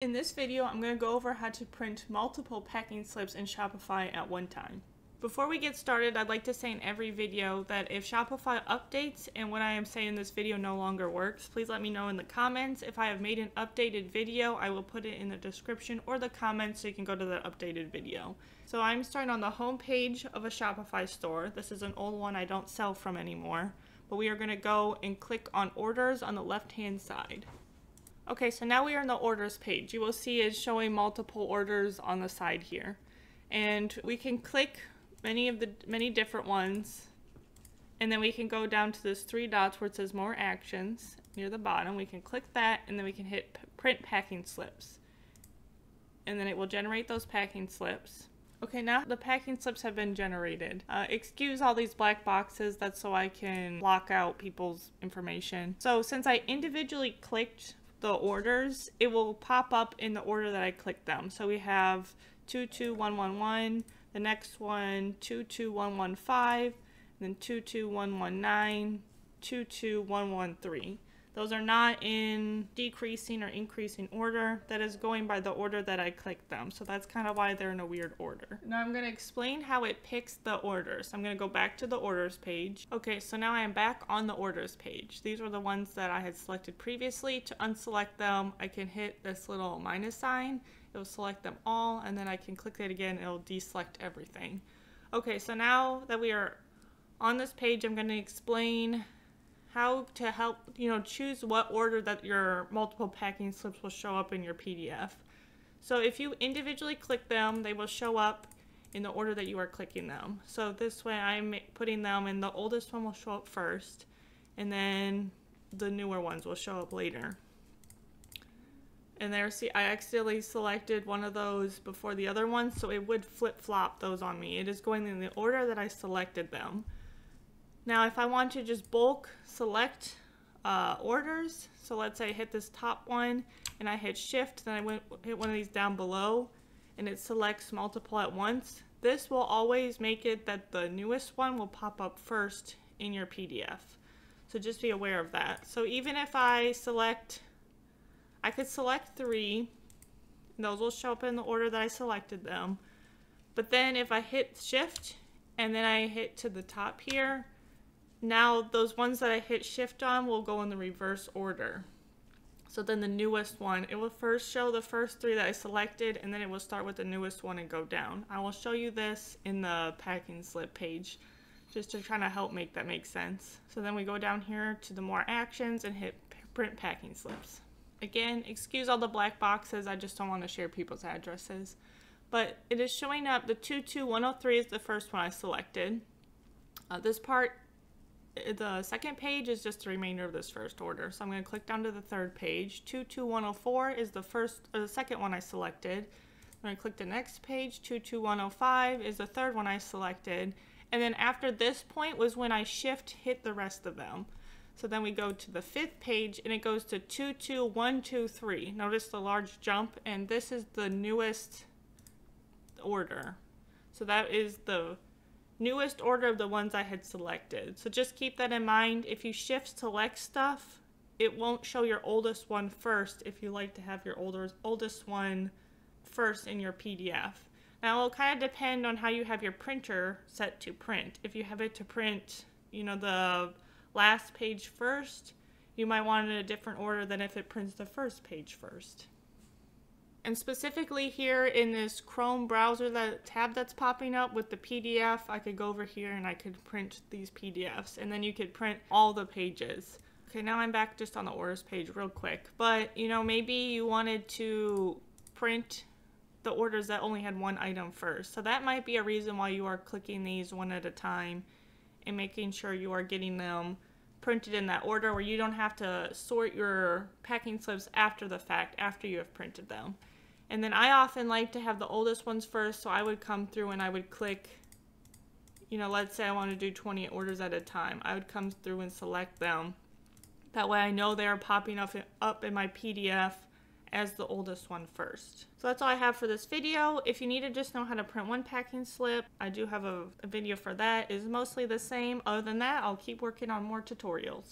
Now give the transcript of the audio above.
In this video, I'm going to go over how to print multiple packing slips in Shopify at one time. Before we get started, I'd like to say in every video that if Shopify updates and what I am saying in this video no longer works, please let me know in the comments. If I have made an updated video, I will put it in the description or the comments so you can go to the updated video. So I'm starting on the home page of a Shopify store. This is an old one I don't sell from anymore, but we are going to go and click on orders on the left-hand side. Okay, so now we are in the orders page. You will see it's showing multiple orders on the side here. And we can click many different ones. And then we can go down to this three dots where it says more actions near the bottom. We can click that and then we can hit print packing slips. And then it will generate those packing slips. Okay, now the packing slips have been generated. Excuse all these black boxes, that's so I can block out people's information. So since I individually clicked the orders, it will pop up in the order that I clicked them. So we have 22111, the next one 22115, and then 22119, 22113. Those are not in decreasing or increasing order. That is going by the order that I clicked them. So that's kind of why they're in a weird order. Now I'm going to explain how it picks the orders. I'm going to go back to the orders page. Okay, so now I am back on the orders page. These were the ones that I had selected previously. To unselect them, I can hit this little minus sign. It will select them all, and then I can click it again. It will deselect everything. Okay, so now that we are on this page, I'm going to explain how to help choose what order that your multiple packing slips will show up in your PDF. So if you individually click them, they will show up in the order that you are clicking them. So this way I'm putting them in, the oldest one will show up first, and then the newer ones will show up later. And there, see, I accidentally selected one of those before the other one, so it would flip-flop those on me. It is going in the order that I selected them. Now if I want to just bulk select orders, so let's say I hit this top one and I hit shift, then I hit one of these down below and it selects multiple at once, this will always make it that the newest one will pop up first in your PDF. So just be aware of that. So even if I could select 3, and those will show up in the order that I selected them. But then if I hit shift and then I hit to the top here, now those ones that I hit shift on will go in the reverse order. So then the newest one, it will first show the first 3 that I selected, and then it will start with the newest one and go down. I will show you this in the packing slip page just to try to help make that make sense. So then we go down here to the more actions and hit print packing slips. Again, excuse all the black boxes, I just don't want to share people's addresses. But it is showing up, the 22103 is the first one I selected. This part, the second page is just the remainder of this first order. So I'm going to click down to the third page. 22104 is the second one I selected. I'm going to click the next page. 22105 is the third one I selected. And then after this point was when I shift hit the rest of them. So then we go to the 5th page and it goes to 22123. Notice the large jump, and this is the newest order. So that is the newest order of the ones I had selected. So just keep that in mind. If you shift select stuff, it won't show your oldest one first if you like to have your oldest one first in your PDF. Now it will kind of depend on how you have your printer set to print. If you have it to print, the last page first, you might want it in a different order than if it prints the first page first. And specifically here in this Chrome browser, that tab that's popping up with the PDF, I could go over here and I could print these PDFs, and then you could print all the pages. Okay, now I'm back just on the orders page real quick. But maybe you wanted to print the orders that only had one item first. So that might be a reason why you are clicking these one at a time and making sure you are getting them printed in that order where you don't have to sort your packing slips after the fact, after you have printed them. And then I often like to have the oldest ones first, so I would come through and I would click, let's say I want to do 20 orders at a time. I would come through and select them. That way I know they are popping up in my PDF as the oldest one first. So that's all I have for this video. If you need to just know how to print one packing slip, I do have a video for that. It is mostly the same. Other than that, I'll keep working on more tutorials.